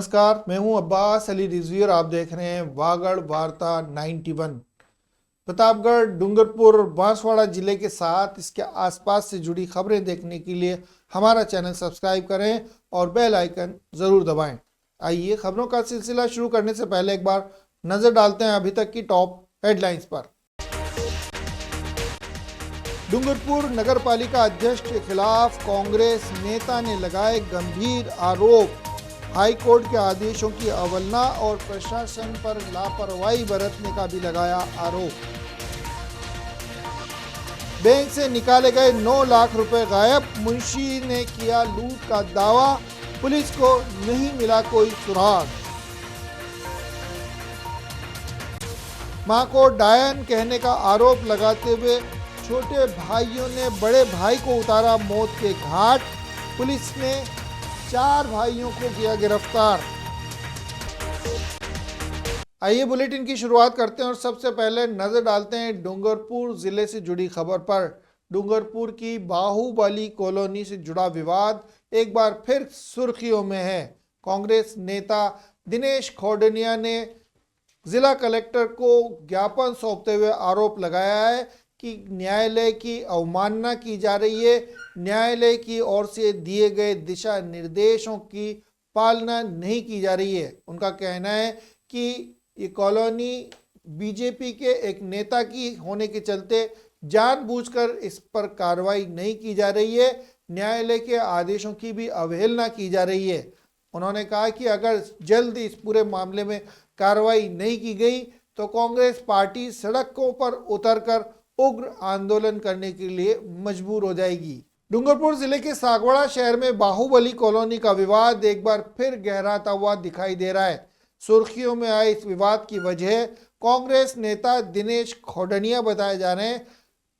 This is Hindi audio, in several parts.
नमस्कार, मैं हूं अब्बास अली रिजवी और आप देख रहे हैं वागड़ वार्ता 91। प्रतापगढ़, डूंगरपुर, बांसवाड़ा जिले के साथ इसके आसपास से जुड़ी खबरें देखने के लिए हमारा चैनल सब्सक्राइब करें और बेल आइकन जरूर दबाएं। आइए खबरों का सिलसिला शुरू करने से पहले एक बार नजर डालते हैं अभी तक की टॉप हेडलाइंस पर। डूंगरपुर नगर पालिका अध्यक्ष के खिलाफ कांग्रेस नेता ने लगाए गंभीर आरोप। हाई कोर्ट के आदेशों की अवहेलना और प्रशासन पर लापरवाही बरतने का भी लगाया आरोप। बैंक से निकाले गए 9 लाख रुपए गायब, मुंशी ने किया लूट का दावा, पुलिस को नहीं मिला कोई सुराग। मां को डायन कहने का आरोप लगाते हुए छोटे भाइयों ने बड़े भाई को उतारा मौत के घाट, पुलिस ने 4 भाइयों को किया गिरफ्तार। आइए बुलेटिन की शुरुआत करते हैं और सबसे पहले नजर डालते हैं डूंगरपुर जिले से जुड़ी खबर पर। डूंगरपुर की बाहुबली कॉलोनी से जुड़ा विवाद एक बार फिर सुर्खियों में है। कांग्रेस नेता दिनेश खोडनिया ने जिला कलेक्टर को ज्ञापन सौंपते हुए आरोप लगाया है कि न्यायालय की अवमानना की जा रही है, न्यायालय की ओर से दिए गए दिशा निर्देशों की पालना नहीं की जा रही है। उनका कहना है कि ये कॉलोनी बीजेपी के एक नेता की होने के चलते जानबूझकर इस पर कार्रवाई नहीं की जा रही है, न्यायालय के आदेशों की भी अवहेलना की जा रही है। उन्होंने कहा कि अगर जल्द इस पूरे मामले में कार्रवाई नहीं की गई तो कांग्रेस पार्टी सड़कों पर उतरकर उग्र आंदोलन करने के लिए मजबूर हो जाएगी। डूंगरपुर जिले के सागवाड़ा शहर में बाहुबली कॉलोनी का विवाद एक बार फिर गहराता हुआ दिखाई दे रहा है। सुर्खियों में आए इस विवाद की वजह कांग्रेस नेता दिनेश खोडनिया बताए जा रहे हैं।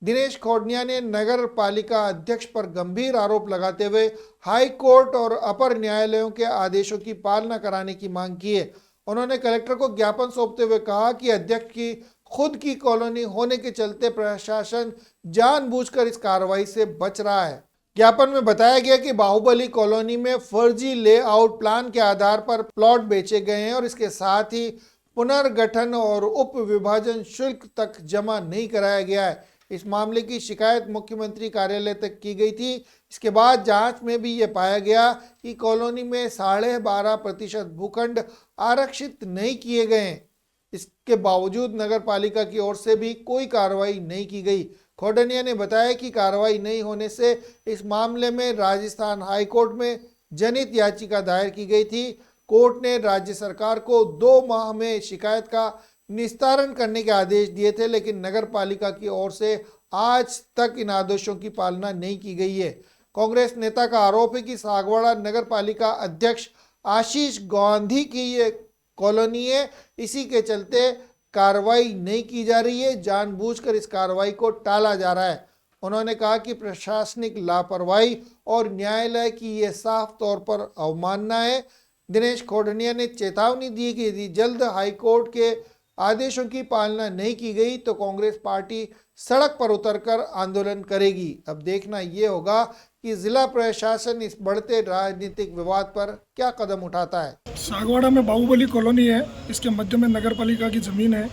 दिनेश खोडनिया ने नगर पालिका अध्यक्ष पर गंभीर आरोप लगाते हुए हाई कोर्ट और अपर न्यायालयों के आदेशों की पालना कराने की मांग की है। उन्होंने कलेक्टर को ज्ञापन सौंपते हुए कहा कि अध्यक्ष की खुद की कॉलोनी होने के चलते प्रशासन जानबूझकर इस कार्रवाई से बच रहा है। ज्ञापन में बताया गया कि बाहुबली कॉलोनी में फर्जी लेआउट प्लान के आधार पर प्लॉट बेचे गए हैं और इसके साथ ही पुनर्गठन और उप विभाजन शुल्क तक जमा नहीं कराया गया है। इस मामले की शिकायत मुख्यमंत्री कार्यालय तक की गई थी। इसके बाद जांच में भी ये पाया गया कि कॉलोनी में 12.5% भूखंड आरक्षित नहीं किए गए हैं। इसके बावजूद नगर पालिका की ओर से भी कोई कार्रवाई नहीं की गई। खोडनिया ने बताया कि कार्रवाई नहीं होने से इस मामले में राजस्थान हाई कोर्ट में जनहित याचिका दायर की गई थी। कोर्ट ने राज्य सरकार को 2 माह में शिकायत का निस्तारण करने के आदेश दिए थे, लेकिन नगर पालिका की ओर से आज तक इन आदेशों की पालना नहीं की गई है। कांग्रेस नेता का आरोप है कि सागवाड़ा नगर पालिका अध्यक्ष आशीष गांधी की ये कॉलोनी है, इसी के चलते कार्रवाई नहीं की जा रही है, जानबूझकर इस कार्रवाई को टाला जा रहा है। उन्होंने कहा कि प्रशासनिक लापरवाही और न्यायालय की ये साफ तौर पर अवमानना है। दिनेश खोडनिया ने चेतावनी दी कि यदि जल्द हाईकोर्ट के आदेशों की पालना नहीं की गई तो कांग्रेस पार्टी सड़क पर उतरकर आंदोलन करेगी। अब देखना ये होगा कि जिला प्रशासन इस बढ़ते राजनीतिक विवाद पर क्या कदम उठाता है। सागवाड़ा में बाहुबली कॉलोनी है, इसके मध्य में नगर पालिका की ज़मीन है।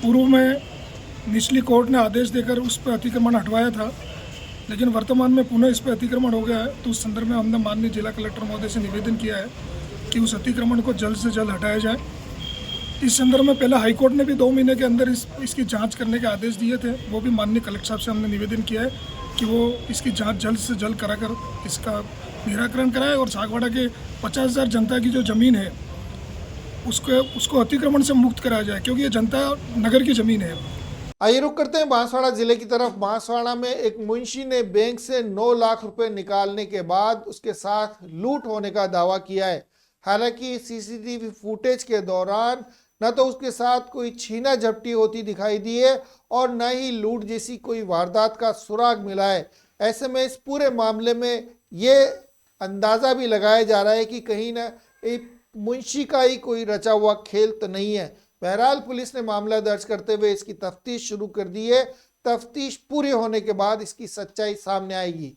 पूर्व में निचली कोर्ट ने आदेश देकर उस पर अतिक्रमण हटवाया था, लेकिन वर्तमान में पुनः इस पर अतिक्रमण हो गया है। तो उस संदर्भ में हमने माननीय जिला कलेक्टर महोदय से निवेदन किया है कि उस अतिक्रमण को जल्द से जल्द हटाया जाए। इस संदर्भ में पहले हाईकोर्ट ने भी 2 महीने के अंदर इसकी जांच करने के आदेश दिए थे। वो भी माननीय कलेक्टर साहब से हमने निवेदन किया है कि वो इसकी जांच जल्द से जल्द कराकर इसका निराकरण कराए और सागवाड़ा के 50,000 जनता की जो ज़मीन है उसको अतिक्रमण से मुक्त कराया जाए, क्योंकि ये जनता नगर की ज़मीन है। आइए रुक करते हैं बांसवाड़ा जिले की तरफ। बांसवाड़ा में एक मुंशी ने बैंक से 9 लाख रुपए निकालने के बाद उसके साथ लूट होने का दावा किया है। हालांकि सीसीटीवी फुटेज के दौरान न तो उसके साथ कोई छीना झपटी होती दिखाई दी है और न ही लूट जैसी कोई वारदात का सुराग मिला है। ऐसे में इस पूरे मामले में ये अंदाज़ा भी लगाया जा रहा है कि कहीं ना एक मुंशी का ही कोई रचा हुआ खेल तो नहीं है। बहरहाल पुलिस ने मामला दर्ज करते हुए इसकी तफ्तीश शुरू कर दी है। तफ्तीश पूरी होने के बाद इसकी सच्चाई सामने आएगी।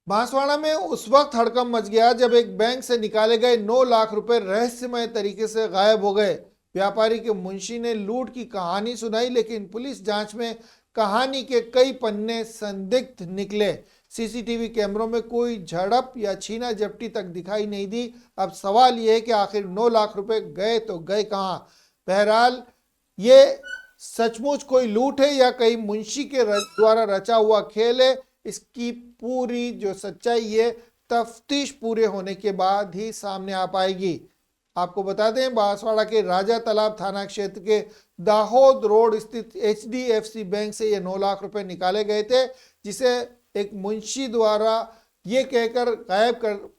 बांसवाड़ा में उस वक्त हड़कंप मच गया जब एक बैंक से निकाले गए 9 लाख रुपए रहस्यमय तरीके से गायब हो गए। व्यापारी के मुंशी ने लूट की कहानी सुनाई, लेकिन पुलिस जांच में कहानी के कई पन्ने संदिग्ध निकले। सीसीटीवी कैमरों में कोई झड़प या छीना झपटी तक दिखाई नहीं दी। अब सवाल यह है कि आखिर 9 लाख रुपए गए तो गए कहां। बहरहाल ये सचमुच कोई लूट है या कहीं मुंशी के द्वारा रचा हुआ खेल है, इसकी पूरी जो सच्चाई है तफ्तीश पूरे होने के बाद ही सामने आ पाएगी। आपको बता दें, बांसवाड़ा के राजा तालाब थाना क्षेत्र के दाहोद रोड स्थित HDFC बैंक से ये 9 लाख रुपए निकाले गए थे, जिसे एक मुंशी द्वारा ये कहकर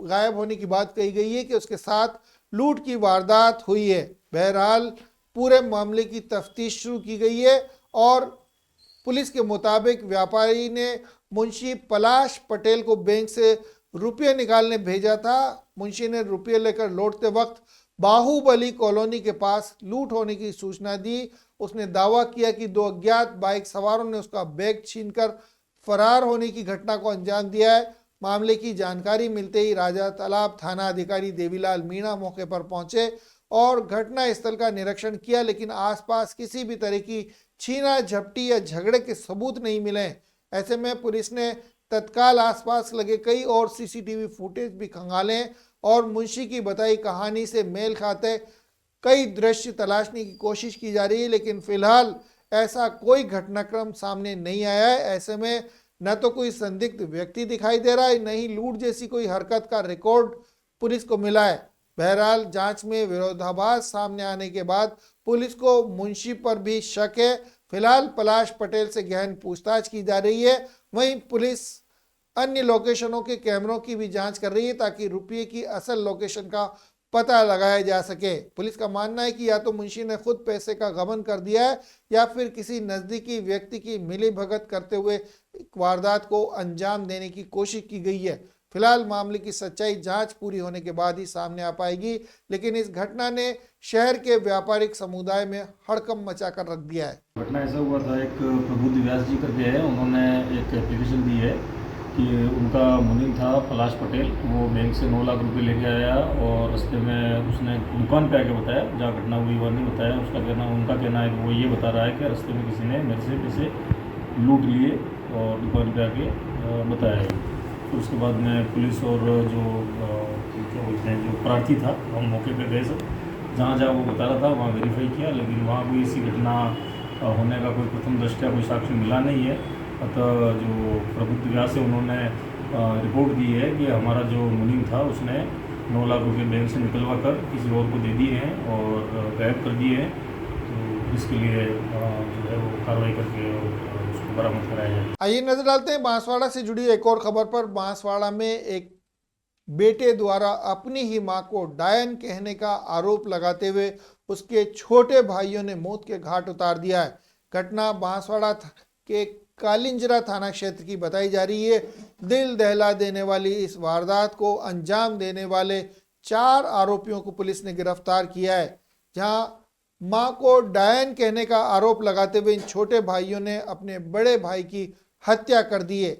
गायब होने की बात कही गई है कि उसके साथ लूट की वारदात हुई है। बहरहाल पूरे मामले की तफ्तीश शुरू की गई है और पुलिस के मुताबिक व्यापारी ने मुंशी पलाश पटेल को बैंक से रुपये निकालने भेजा था। मुंशी ने रुपये लेकर लौटते वक्त बाहुबली कॉलोनी के पास लूट होने की सूचना दी। उसने दावा किया कि 2 अज्ञात बाइक सवारों ने उसका बैग छीनकर फरार होने की घटना को अंजाम दिया है। मामले की जानकारी मिलते ही राजा तालाब थाना अधिकारी देवीलाल मीणा मौके पर पहुंचे और घटना स्थल का निरीक्षण किया, लेकिन आसपास किसी भी तरह की छीना झपटी या झगड़े के सबूत नहीं मिले। ऐसे में पुलिस ने तत्काल आसपास लगे कई और सीसीटीवी फुटेज भी खंगाले और मुंशी की बताई कहानी से मेल खाते कई दृश्य तलाशने की कोशिश की जा रही है, लेकिन फिलहाल ऐसा कोई घटनाक्रम सामने नहीं आया है। ऐसे में न तो कोई संदिग्ध व्यक्ति दिखाई दे रहा है, न ही लूट जैसी कोई हरकत का रिकॉर्ड पुलिस को मिला है। बहरहाल जांच में विरोधाभास सामने आने के बाद पुलिस को मुंशी पर भी शक है। फिलहाल पलाश पटेल से गहन पूछताछ की जा रही है। वहीं पुलिस अन्य लोकेशनों के कैमरों की भी जांच कर रही है ताकि रुपये की असल लोकेशन का पता लगाया जा सके। पुलिस का मानना है कि या तो मुंशी ने खुद पैसे का गबन कर दिया है या फिर किसी नजदीकी व्यक्ति की मिलीभगत करते हुए वारदात को अंजाम देने की कोशिश की गई है। फिलहाल मामले की सच्चाई जांच पूरी होने के बाद ही सामने आ पाएगी, लेकिन इस घटना ने शहर के व्यापारिक समुदाय में हड़कंप मचाकर रख दिया है। घटना ऐसा हुआ था, एक प्रबुद्ध व्यास जी करके है, उन्होंने एक एप्लीकेशन दी है कि उनका मुनीम था पलाश पटेल, वो बैंक से 9 लाख रुपए लेके आया और रास्ते में उसने दुकान पे आके बताया, जहाँ घटना हुई वह नहीं बताया। उनका कहना है कि वो ये बता रहा है कि रास्ते में किसी ने मेरे से पैसे लूट लिए और दुकान पे आके बताया है। तो उसके बाद में पुलिस और जो क्या बोलते हैं, जो प्रार्थी था, हम मौके पे गए सब, जहाँ जहाँ वो बता रहा था वहाँ वेरीफाई किया, लेकिन वहाँ कोई ऐसी घटना होने का कोई प्रथम दृष्टया कोई साक्ष्य मिला नहीं है। अतः जो प्रबुद्ध व्यास है उन्होंने रिपोर्ट दी है कि हमारा जो मुनीम था उसने 9 लाख रुपये बैंक से निकलवा कर किसी और को दे दिए हैं और गायब कर दिए हैं। तो इसके लिए जो है वो कार्रवाई करके उसको बरामद कराया जाए। आइए नजर डालते हैं बांसवाड़ा से जुड़ी एक और खबर पर। बांसवाड़ा में एक बेटे द्वारा अपनी ही मां को डायन कहने का आरोप लगाते हुए उसके छोटे भाइयों ने मौत के घाट उतार दिया है। घटना बांसवाड़ा के कालिंजरा थाना क्षेत्र की बताई जा रही है। दिल दहला देने वाली इस वारदात को अंजाम देने वाले 4 आरोपियों को पुलिस ने गिरफ्तार किया है। जहां मां को डायन कहने का आरोप लगाते हुए इन छोटे भाइयों ने अपने बड़े भाई की हत्या कर दी है।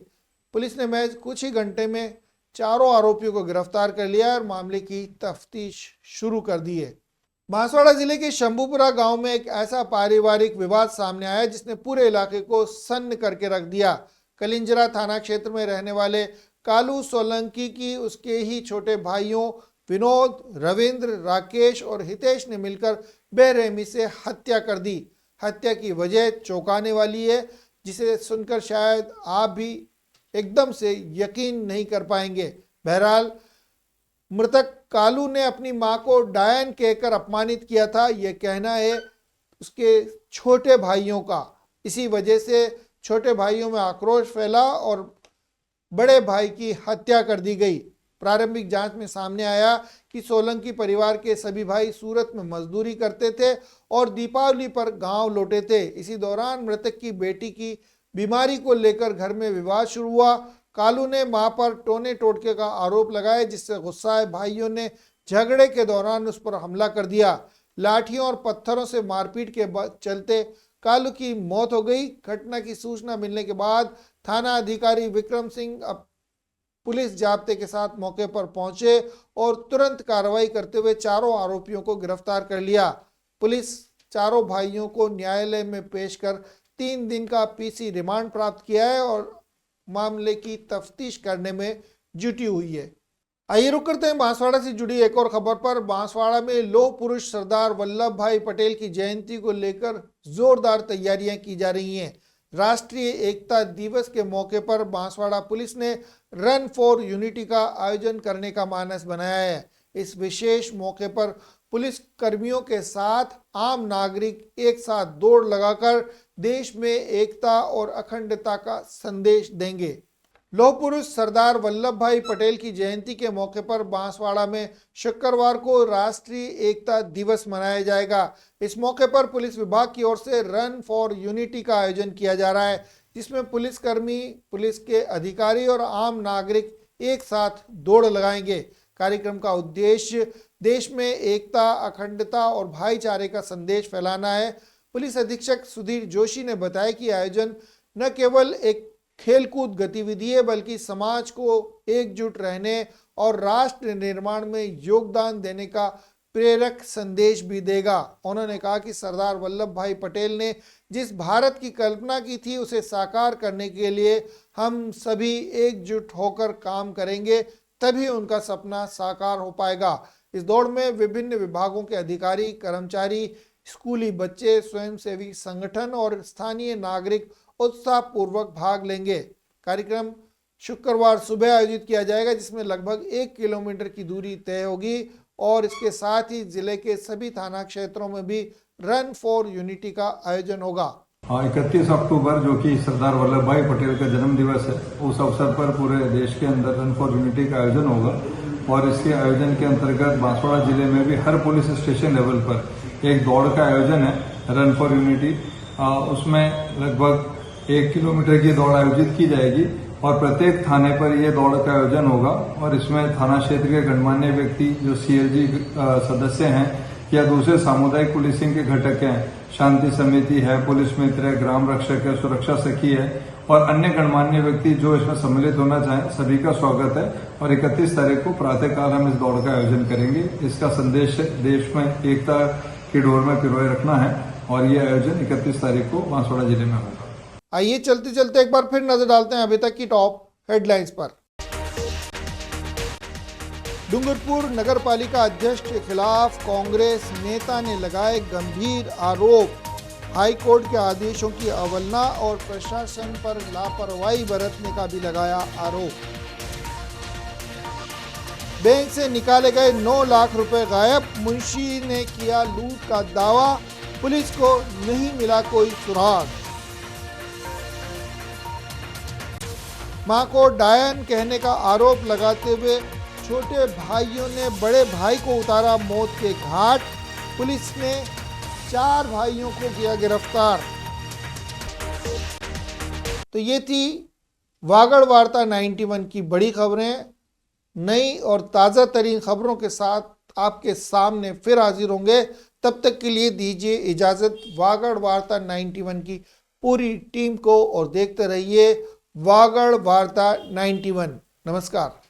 पुलिस ने महज कुछ ही घंटे में 4 आरोपियों को गिरफ्तार कर लिया और मामले की तफ्तीश शुरू कर दी है। बांसवाड़ा जिले के शंभूपुरा गांव में एक ऐसा पारिवारिक विवाद सामने आया जिसने पूरे इलाके को सन्न करके रख दिया। कलिंजरा थाना क्षेत्र में रहने वाले कालू सोलंकी की उसके ही छोटे भाइयों विनोद, रविंद्र, राकेश और हितेश ने मिलकर बेरहमी से हत्या कर दी। हत्या की वजह चौंकाने वाली है, जिसे सुनकर शायद आप भी एकदम से यकीन नहीं कर पाएंगे। बहरहाल मृतक कालू ने अपनी मां को डायन कहकर अपमानित किया था, यह कहना है उसके छोटे भाइयों का। इसी वजह से छोटे भाइयों में आक्रोश फैला और बड़े भाई की हत्या कर दी गई। प्रारंभिक जांच में सामने आया कि सोलंकी परिवार के सभी भाई सूरत में मजदूरी करते थे और दीपावली पर गांव लौटे थे। इसी दौरान मृतक की बेटी की बीमारी को लेकर घर में विवाद शुरू हुआ। कालू ने मां पर टोने टोटके का आरोप लगाया, जिससे गुस्साए भाइयों ने झगड़े के दौरान उस पर हमला कर दिया। लाठियों और पत्थरों से मारपीट के चलते कालू की मौत हो गई। घटना की सूचना मिलने के बाद थाना अधिकारी विक्रम सिंह पुलिस जाब्ते के साथ मौके पर पहुंचे और तुरंत कार्रवाई करते हुए चारों आरोपियों को गिरफ्तार कर लिया। पुलिस चारों भाइयों को न्यायालय में पेश कर 3 दिन का पीसी रिमांड प्राप्त किया है और मामले की तफ्तीश करने में जुटी हुई है। आइए रुक करते हैं बांसवाड़ा से जुड़ी एक और खबर पर। बांसवाड़ा में लौह पुरुष सरदार वल्लभ भाई पटेल की जयंती को लेकर जोरदार तैयारियां की जा रही हैं। राष्ट्रीय एकता दिवस के मौके पर बांसवाड़ा पुलिस ने रन फॉर यूनिटी का आयोजन करने का मानस बनाया है। इस विशेष मौके पर पुलिस कर्मियों के साथ आम नागरिक एक साथ दौड़ लगाकर देश में एकता और अखंडता का संदेश देंगे। लौह पुरुष सरदार वल्लभ भाई पटेल की जयंती के मौके पर बांसवाड़ा में शुक्रवार को राष्ट्रीय एकता दिवस मनाया जाएगा। इस मौके पर पुलिस विभाग की ओर से रन फॉर यूनिटी का आयोजन किया जा रहा है, जिसमें पुलिसकर्मी, पुलिस के अधिकारी और आम नागरिक एक साथ दौड़ लगाएंगे। कार्यक्रम का उद्देश्य देश में एकता, अखंडता और भाईचारे का संदेश फैलाना है। पुलिस अधीक्षक सुधीर जोशी ने बताया कि आयोजन न केवल एक खेलकूद गतिविधि है, बल्कि समाज को एकजुट रहने और राष्ट्र निर्माण में योगदान देने का प्रेरक संदेश भी देगा। उन्होंने कहा कि सरदार वल्लभ भाई पटेल ने जिस भारत की कल्पना की थी, उसे साकार करने के लिए हम सभी एकजुट होकर काम करेंगे, तभी उनका सपना साकार हो पाएगा। इस दौड़ में विभिन्न विभागों के अधिकारी, कर्मचारी, स्कूली बच्चे, स्वयंसेवी संगठन और स्थानीय नागरिक उत्साहपूर्वक भाग लेंगे। कार्यक्रम शुक्रवार सुबह आयोजित किया जाएगा, जिसमें लगभग 1 किलोमीटर की दूरी तय होगी और इसके साथ ही जिले के सभी थाना क्षेत्रों में भी रन फॉर यूनिटी का आयोजन होगा। 31 अक्टूबर जो कि सरदार वल्लभ भाई पटेल का जन्म दिवस है, उस अवसर पर पूरे देश के अंदर रन फॉर यूनिटी का आयोजन होगा और इसके आयोजन के अंतर्गत बांसवाड़ा जिले में भी हर पुलिस स्टेशन लेवल पर एक दौड़ का आयोजन है, रन फॉर यूनिटी। उसमें लगभग 1 किलोमीटर की दौड़ आयोजित की जाएगी और प्रत्येक थाने पर यह दौड़ का आयोजन होगा और इसमें थाना क्षेत्र के गणमान्य व्यक्ति जो सीएलजी सदस्य हैं या दूसरे सामुदायिक पुलिसिंग के घटक हैं, शांति समिति है, पुलिस मित्र है, ग्राम रक्षक है, सुरक्षा सखी है और अन्य गणमान्य व्यक्ति जो इसमें सम्मिलित होना चाहें, सभी का स्वागत है। और 31 तारीख को प्रातःकाल हम इस दौड़ का आयोजन करेंगे। इसका संदेश देश में एकता की डोर में पिरोए रखना है और ये आयोजन 31 तारीख को बांसवाड़ा जिले में होगा। आइए चलते चलते एक बार फिर नजर डालते हैं अभी तक की टॉप हेडलाइंस पर। डूंगरपुर नगर पालिका अध्यक्ष के खिलाफ कांग्रेस नेता ने लगाए गंभीर आरोप। हाई कोर्ट के आदेशों की अवहेलना और प्रशासन पर लापरवाही बरतने का भी लगाया आरोप। बैंक से निकाले गए 9 लाख रुपए गायब, मुंशी ने किया लूट का दावा, पुलिस को नहीं मिला कोई सुराग। मां को डायन कहने का आरोप लगाते हुए छोटे भाइयों ने बड़े भाई को उतारा मौत के घाट, पुलिस ने 4 भाइयों को किया गिरफ्तार। तो ये थी वागड़ वार्ता 91 की बड़ी खबरें। नई और ताज़ा तरीन खबरों के साथ आपके सामने फिर हाजिर होंगे। तब तक के लिए दीजिए इजाज़त वागड़ वार्ता 91 की पूरी टीम को और देखते रहिए वागड़ वार्ता 91। नमस्कार।